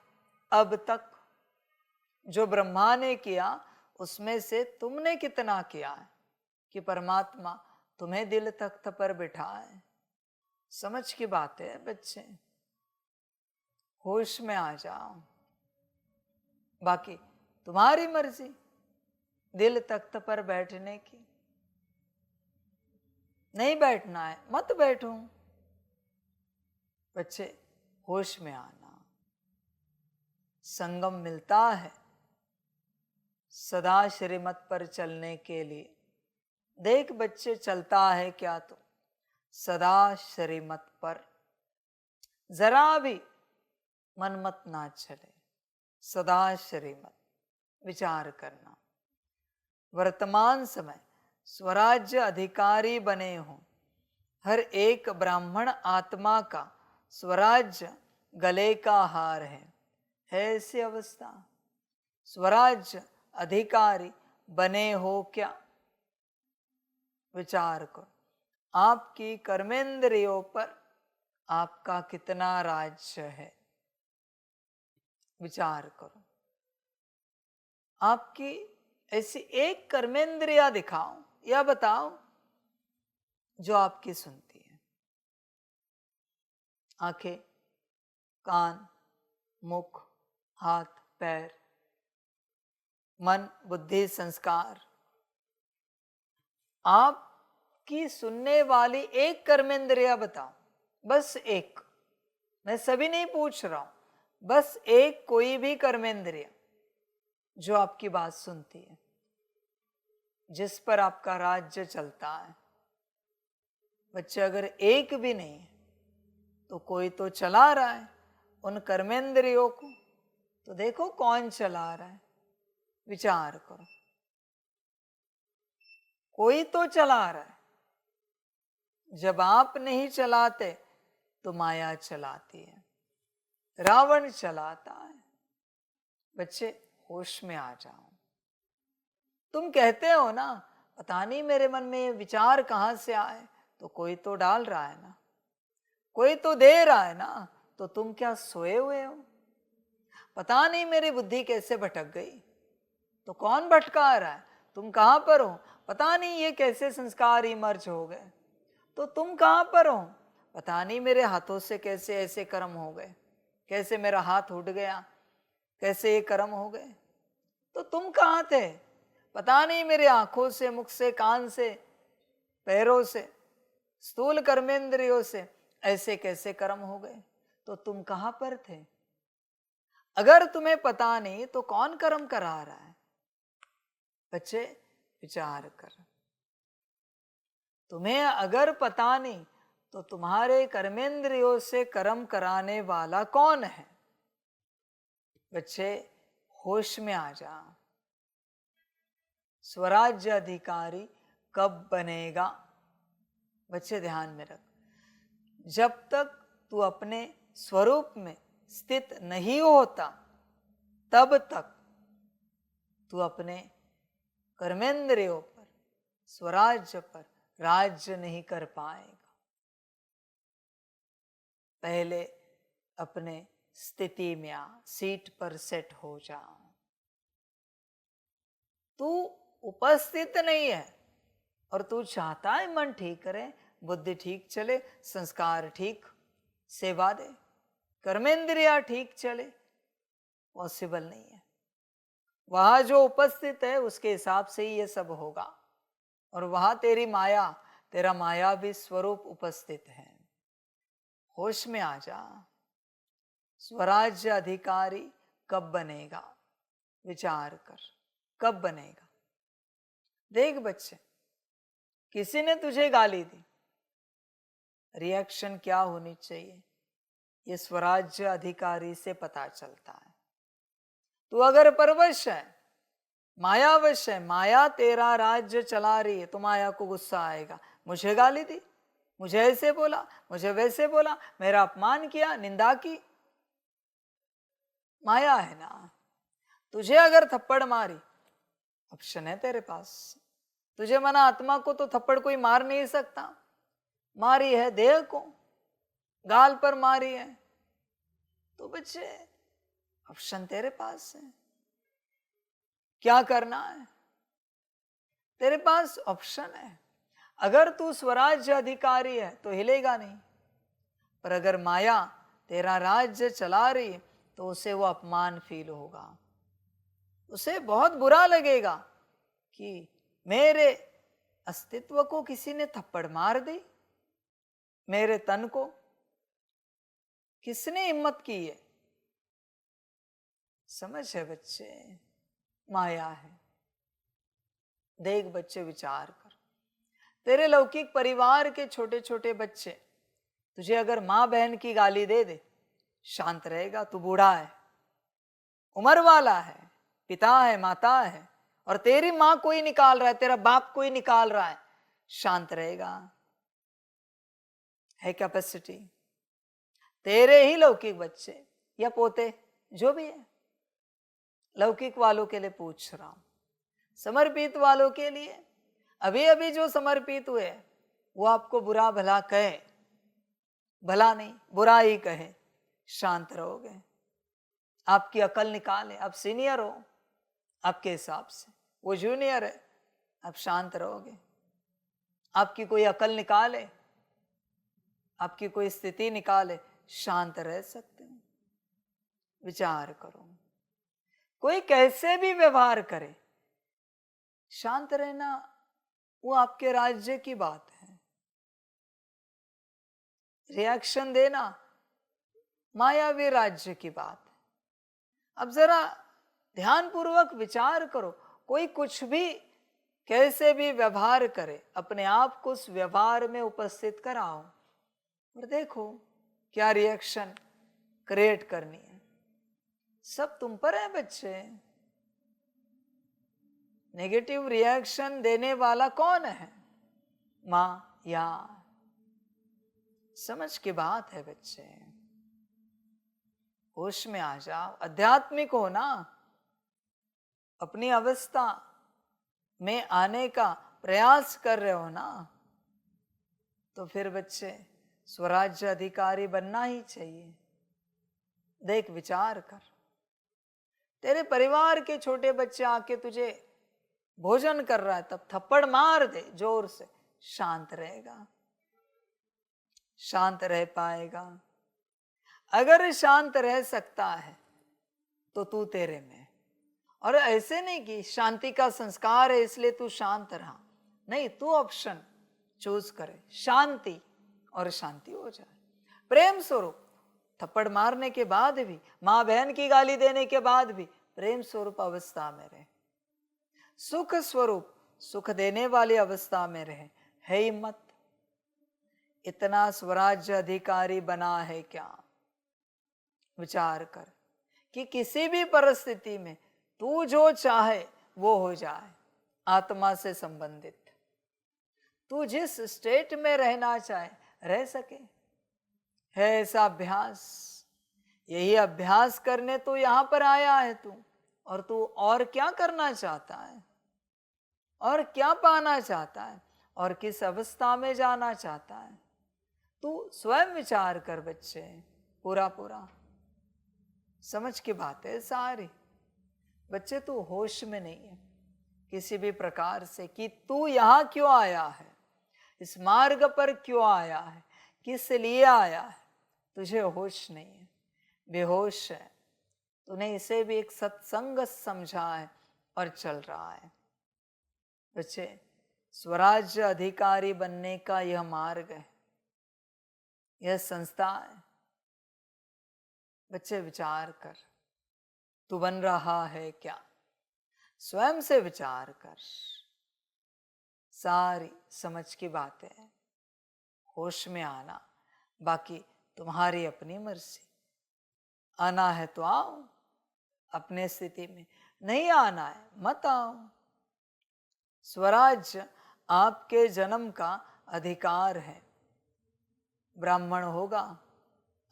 अब तक? जो ब्रह्मा ने किया उसमें से तुमने कितना किया है कि परमात्मा तुम्हें दिल तख्त पर बिठाए? समझ की बात है बच्चे, होश में आ जाओ। बाकी तुम्हारी मर्जी दिल तख्त पर बैठने की। नहीं बैठना है मत बैठो। बच्चे होश में आना। संगम मिलता है सदा श्रीमत पर चलने के लिए। देख बच्चे, चलता है क्या तू सदा श्रीमत पर? जरा भी मन मत ना चले, सदा श्रीमत। विचार करना, वर्तमान समय स्वराज्य अधिकारी बने हो। हर एक ब्राह्मण आत्मा का स्वराज्य गले का हार है ऐसी अवस्था। स्वराज्य अधिकारी बने हो क्या? विचार करो, आपकी कर्मेंद्रियों पर आपका कितना राज्य है? विचार करो। आपकी ऐसी एक कर्मेंद्रिया दिखाओ या बताओ जो आपकी सुनती है। आंखें, कान, मुख, हाथ, पैर, मन, बुद्धि, संस्कार। आपकी सुनने वाली एक कर्मेंद्रिया बताओ, बस एक। मैं सभी नहीं पूछ रहा हूं, बस एक कोई भी कर्मेंद्रिया जो आपकी बात सुनती है, जिस पर आपका राज्य चलता है। बच्चे अगर एक भी नहीं है तो कोई तो चला रहा है उन कर्मेंद्रियों को। तो देखो कौन चला रहा है, विचार करो। कोई तो चला रहा है। जब आप नहीं चलाते तो माया चलाती है, रावण चलाता है। बच्चे होश में आ जाओ। तुम कहते हो ना, पता नहीं मेरे मन में ये विचार कहां से आए, तो कोई तो डाल रहा है ना, कोई तो दे रहा है ना। तो तुम क्या सोए हुए हो? पता नहीं मेरी बुद्धि कैसे भटक गई, तो कौन भटका रहा है? तुम कहां पर हो? पता नहीं ये कैसे संस्कार इमर्ज हो गए, तो तुम कहां पर हो? पता नहीं मेरे हाथों से कैसे ऐसे कर्म हो गए, कैसे मेरा हाथ उठ गया, कैसे ये कर्म हो गए। तो तुम कहाँ थे? पता नहीं मेरे आंखों से, मुख से, कान से, पैरों से, स्थूल कर्मेंद्रियों से ऐसे कैसे कर्म हो गए? तो तुम कहाँ पर थे? अगर तुम्हें पता नहीं तो कौन कर्म करा रहा है? बच्चे विचार कर। तुम्हें अगर पता नहीं तो तुम्हारे कर्मेंद्रियों से कर्म कराने वाला कौन है? बच्चे होश में आ जा। स्वराज्य अधिकारी कब बनेगा? बच्चे ध्यान में रख, जब तक तू अपने स्वरूप में स्थित नहीं होता तब तक तू अपने कर्मेंद्रियों पर, स्वराज्य पर राज्य नहीं कर पाएगा। पहले अपने स्थिति में आ, सीट पर सेट हो जा। तू उपस्थित नहीं है और तू चाहता है मन ठीक करे, बुद्धि ठीक चले, संस्कार ठीक सेवा दे, कर्मेंद्रिया ठीक चले, पॉसिबल नहीं है। वहां जो उपस्थित है उसके हिसाब से ही ये सब होगा, और वहां तेरी माया, तेरा मायावी स्वरूप उपस्थित है। होश में आ जा। स्वराज्य अधिकारी कब बनेगा? विचार कर, कब बनेगा? देख बच्चे, किसी ने तुझे गाली दी, रिएक्शन क्या होनी चाहिए ये स्वराज्य अधिकारी से पता चलता है। तू अगर परवश है, मायावश है, माया तेरा राज्य चला रही है, तो माया को गुस्सा आएगा। मुझे गाली दी, मुझे ऐसे बोला, मुझे वैसे बोला, मेरा अपमान किया, निंदा की। माया है ना। तुझे अगर थप्पड़ मारी, ऑप्शन है तेरे पास। तुझे मना आत्मा को तो थप्पड़ कोई मार नहीं सकता, मारी है देह को, गाल पर मारी है। तो बच्चे ऑप्शन तेरे पास है, क्या करना है? तेरे पास ऑप्शन है। अगर तू स्वराज्य अधिकारी है तो हिलेगा नहीं, पर अगर माया तेरा राज्य चला रही तो उसे वो अपमान फील होगा। उसे बहुत बुरा लगेगा कि मेरे अस्तित्व को किसी ने थप्पड़ मार दी, मेरे तन को किसने हिम्मत की है? समझ है बच्चे, माया है। देख बच्चे विचार कर, तेरे लौकिक परिवार के छोटे छोटे बच्चे तुझे अगर माँ बहन की गाली दे दे, शांत रहेगा? तू बूढ़ा है, उम्र वाला है, पिता है, माता है, और तेरी माँ कोई निकाल रहा है, तेरा बाप कोई निकाल रहा है, शांत रहेगा? है कैपेसिटी? तेरे ही लौकिक बच्चे या पोते जो भी है, लौकिक वालों के लिए पूछ रहा हूं, समर्पित वालों के लिए। अभी अभी जो समर्पित हुए वो आपको बुरा भला कहे, भला नहीं बुरा ही कहे, शांत रहोगे? आपकी अकल निकाले, आप सीनियर हो आपके हिसाब से, वो जूनियर है, आप शांत रहोगे? आपकी कोई अकल निकाले, आपकी कोई स्थिति निकाले, शांत रह सकते हो? विचार करो। कोई कैसे भी व्यवहार करे, शांत रहना वो आपके राज्य की बात है। रिएक्शन देना मायावी राज्य की बात है। अब जरा ध्यानपूर्वक विचार करो, कोई कुछ भी कैसे भी व्यवहार करे, अपने आप को उस व्यवहार में उपस्थित कराओ और देखो क्या रिएक्शन क्रिएट करनी है। सब तुम पर है बच्चे। नेगेटिव रिएक्शन देने वाला कौन है? माया। समझ की बात है बच्चे, होश में आ जाओ। आध्यात्मिक हो ना, अपनी अवस्था में आने का प्रयास कर रहे हो ना, तो फिर बच्चे स्वराज्य अधिकारी बनना ही चाहिए। देख विचार कर, तेरे परिवार के छोटे बच्चे आके तुझे भोजन कर रहा है, तब थप्पड़ मार दे जोर से, शांत रहेगा? शांत रह पाएगा? अगर शांत रह सकता है तो तू तेरे में। और ऐसे नहीं कि शांति का संस्कार है इसलिए तू शांत रहा, नहीं, तू ऑप्शन चूज करे, शांति, और शांति हो जाए। प्रेम स्वरूप थप्पड़ मारने के बाद भी, माँ बहन की गाली देने के बाद भी प्रेम स्वरूप अवस्था में रहे, सुख स्वरूप सुख देने वाली अवस्था में रहे, है ही मत। इतना स्वराज्य अधिकारी बना है क्या? विचार कर कि किसी भी परिस्थिति में तू जो चाहे वो हो जाए, आत्मा से संबंधित। तू जिस स्टेट में रहना चाहे रह सके, है ऐसा अभ्यास। यही अभ्यास करने तो यहां पर आया है तू। और तू और क्या करना चाहता है, और क्या पाना चाहता है, और किस अवस्था में जाना चाहता है? तू स्वयं विचार कर बच्चे, पूरा पूरा समझ की बात है सारी। बच्चे तू होश में नहीं है किसी भी प्रकार से कि तू यहाँ क्यों आया है, इस मार्ग पर क्यों आया है, किस लिए आया है। तुझे होश नहीं है, बेहोश है। तूने इसे भी एक सत्संग समझा है और चल रहा है। बच्चे, स्वराज्य अधिकारी बनने का यह मार्ग है, यह संस्था है। बच्चे विचार कर, तू बन रहा है क्या? स्वयं से विचार कर। सारी समझ की बातें हैं, होश में आना, बाकी तुम्हारी अपनी मर्जी। आना है तो आओ अपने स्थिति में, नहीं आना है मत आओ। स्वराज्य आपके जन्म का अधिकार है। ब्राह्मण होगा,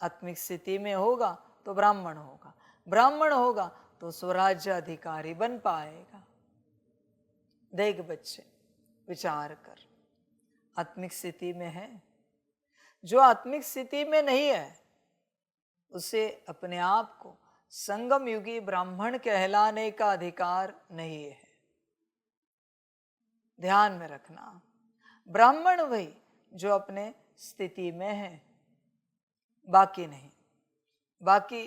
आत्मिक स्थिति में होगा तो ब्राह्मण होगा, ब्राह्मण होगा तो स्वराज्य अधिकारी बन पाएगा। देख बच्चे, विचार कर, आत्मिक स्थिति में है। जो आत्मिक स्थिति में नहीं है उसे अपने आप को संगम युगी ब्राह्मण कहलाने का अधिकार नहीं है। ध्यान में रखना, ब्राह्मण वही जो अपने स्थिति में है, बाकी नहीं। बाकी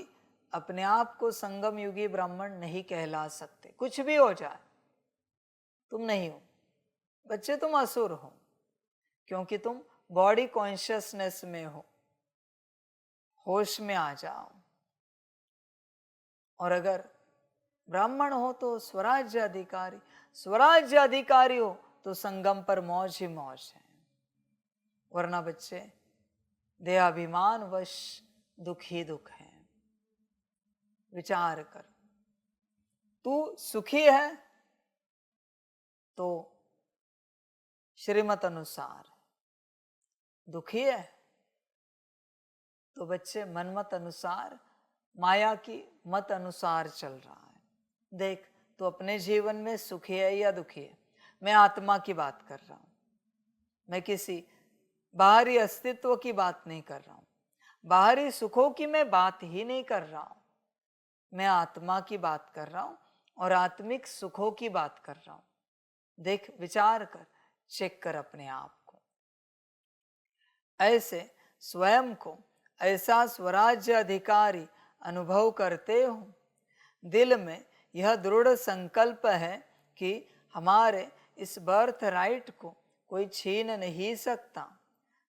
अपने आप को संगम युगी ब्राह्मण नहीं कहला सकते। कुछ भी हो जाए, तुम नहीं हो बच्चे, तुम असुर हो, क्योंकि तुम बॉडी कॉन्शियसनेस में हो। होश में आ जाओ। और अगर ब्राह्मण हो तो स्वराज्य अधिकारी, स्वराज्य अधिकारी हो तो संगम पर मौज ही मौज है। वरना बच्चे देहाभिमान वश दुख ही दुख है। विचार कर, तू सुखी है तो श्रीमत अनुसार, दुखी है तो बच्चे मनमत अनुसार, माया की मत अनुसार चल रहा है। देख, तो अपने जीवन में सुखी है या दुखी है? मैं आत्मा की बात कर रहा हूं, मैं किसी बाहरी अस्तित्व की बात नहीं कर रहा हूं, बाहरी सुखों की मैं बात ही नहीं कर रहा हूं। मैं आत्मा की बात कर रहा हूं और आत्मिक सुखों की बात कर रहा हूं। देख, विचार कर, चेक कर अपने आप को। ऐसे स्वयं को ऐसा स्वराज्य अधिकारी अनुभव करते हो। दिल में यह दृढ़ संकल्प है कि हमारे इस बर्थ राइट को कोई छीन नहीं सकता।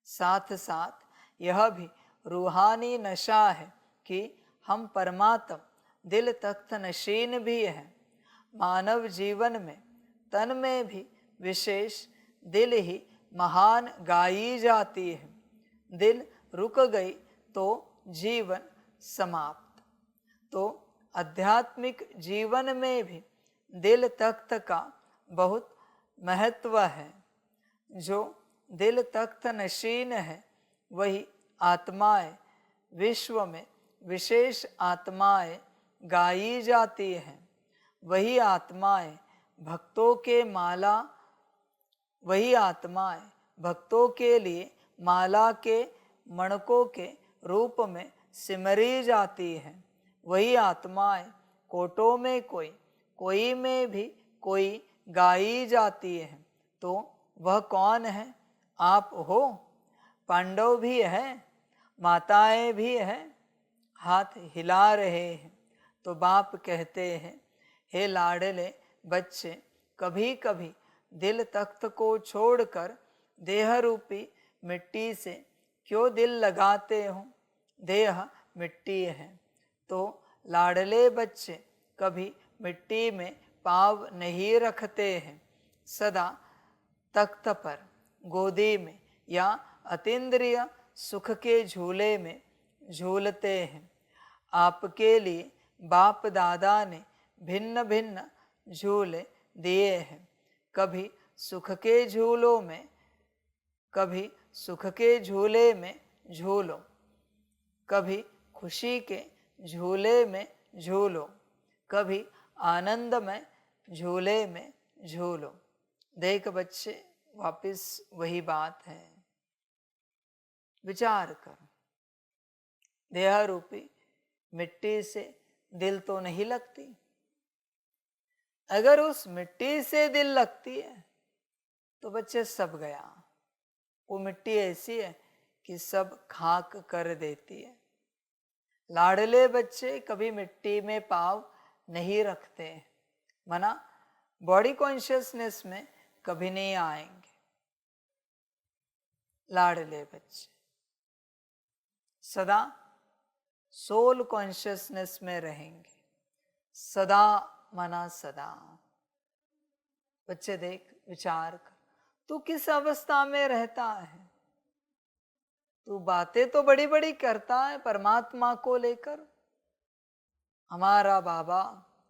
साथ साथ यह भी रूहानी नशा है कि हम परमात्म दिल तख्त नशीन भी हैं। मानव जीवन में तन में भी विशेष दिल ही महान गाई जाती है। दिल रुक गई तो जीवन समाप्त। तो आध्यात्मिक जीवन में भी दिल तख्त का बहुत महत्व है। जो दिल तख्त नशीन है वही आत्माएं विश्व में विशेष आत्माएं गाई जाती हैं। वही आत्माएं भक्तों के माला, वही आत्माएं भक्तों के लिए माला के मणकों के रूप में सिमरी जाती हैं। वही आत्माएं कोटों में कोई, कोई में भी कोई गाई जाती हैं। तो वह कौन है? आप हो। पांडव भी है, माताएं भी हैं, हाथ हिला रहे हैं तो बाप कहते हैं, हे लाडले बच्चे, कभी कभी दिल तख्त को छोड़कर देह रूपी मिट्टी से क्यों दिल लगाते हो? देह मिट्टी है तो लाडले बच्चे कभी मिट्टी में पाँव नहीं रखते हैं, सदा तख्त पर, गोदी में या अतीन्द्रिय सुख के झूले में झूलते हैं। आपके लिए बाप दादा ने भिन्न भिन्न झूले दिए हैं। कभी सुख के झूलों में, कभी सुख के झूले में झूलो, कभी खुशी के झूले में झूलो, कभी आनंद में झूले में झूलो। देख बच्चे, वापस वही बात है। विचार कर, देह रूपी मिट्टी से दिल तो नहीं लगती। अगर उस मिट्टी से दिल लगती है तो बच्चे सब गया। वो मिट्टी ऐसी है कि सब खाक कर देती है। लाडले बच्चे कभी मिट्टी में पाँव नहीं रखते, मना बॉडी कॉन्शियसनेस में कभी नहीं आएंगे। लाडले बच्चे सदा सोल कॉन्शियसनेस में रहेंगे, सदा मना सदा। बच्चे देख, विचार कर, तू किस अवस्था में रहता है? तू बातें तो बड़ी बड़ी करता है परमात्मा को लेकर, हमारा बाबा,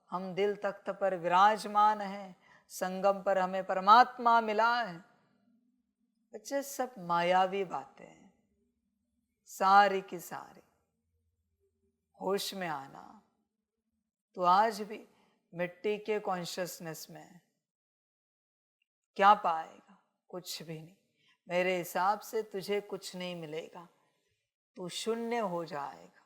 हम दिल तख्त पर विराजमान हैं, संगम पर हमें परमात्मा मिला है। बच्चे सब मायावी बातें हैं, सारी की सारी। होश में आना। तो आज भी मिट्टी के कॉन्शियसनेस में है। क्या पाएगा? कुछ भी नहीं। मेरे हिसाब से तुझे कुछ नहीं मिलेगा, तू शून्य हो जाएगा,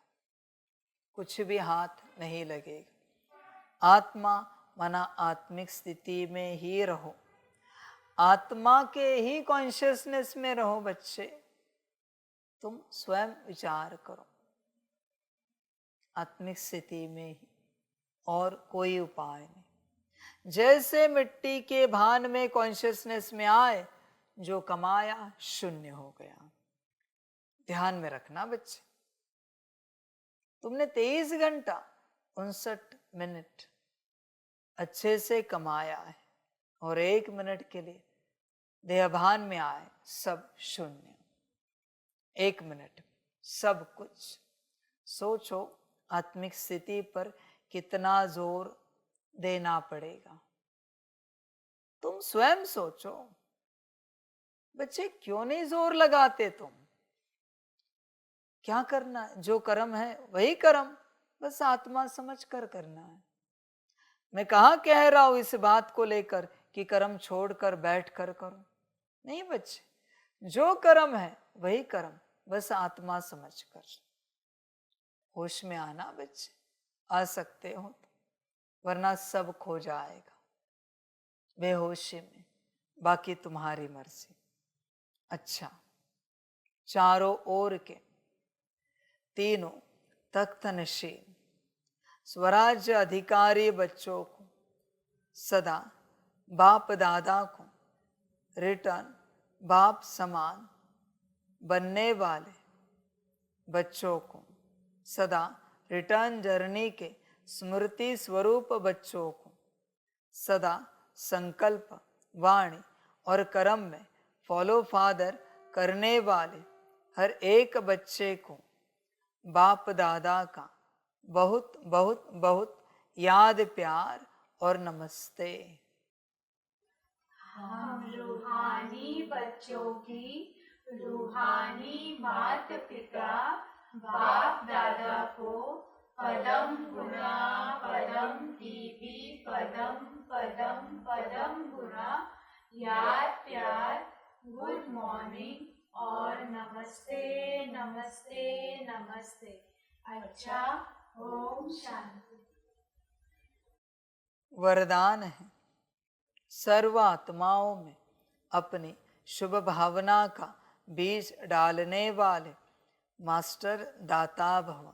कुछ भी हाथ नहीं लगेगा। आत्मा मना आत्मिक स्थिति में ही रहो, आत्मा के ही कॉन्शियसनेस में रहो। बच्चे तुम स्वयं विचार करो, आत्मिक स्थिति में ही, और कोई उपाय नहीं। जैसे मिट्टी के भान में कॉन्शियसनेस में आए, जो कमाया शून्य हो गया। ध्यान में रखना बच्चे, तुमने 23 घंटा 59 मिनट अच्छे से कमाया है, और 1 मिनट के लिए देहभान में आए, सब शून्य। 1 मिनट सब कुछ। सोचो आत्मिक स्थिति पर कितना जोर देना पड़ेगा। तुम स्वयं सोचो बच्चे, क्यों नहीं जोर लगाते तुम? क्या करना है? जो कर्म है वही कर्म, बस आत्मा समझ कर करना है। मैं कहाँ कह रहा हूं इस बात को लेकर कि कर्म छोड़कर बैठ कर करो, नहीं बच्चे, जो कर्म है वही कर्म, बस आत्मा समझ कर। होश में आना बच्चे, आ सकते हो तो, वरना सब खो जाएगा बेहोशी में। बाकी तुम्हारी मर्जी। अच्छा, चारों ओर के तीनों तख्तनशीन स्वराज्य अधिकारी बच्चों को सदा बाप दादा को रिटर्न बाप समान बनने वाले बच्चों को, सदा रिटर्न जर्नी के स्मृति स्वरूप बच्चों को, सदा संकल्प, वाणी और कर्म में फॉलो फादर करने वाले हर एक बच्चे को बाप दादा का बहुत बहुत बहुत याद, प्यार और नमस्ते। हम रूहानी बच्चों की रूहानी माता पिता बाप दादा को पदम गुना पदम दीदी पदम पदम पदम गुना याद, प्यार, गुड मॉर्निंग और नमस्ते नमस्ते नमस्ते। अच्छा, ओम शांति। वरदान है, सर्व आत्माओं में अपनी शुभ भावना का बीज डालने वाले मास्टर दाता भव।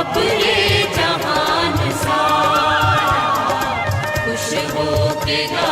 अब ये जहान सारा खुश हो के गा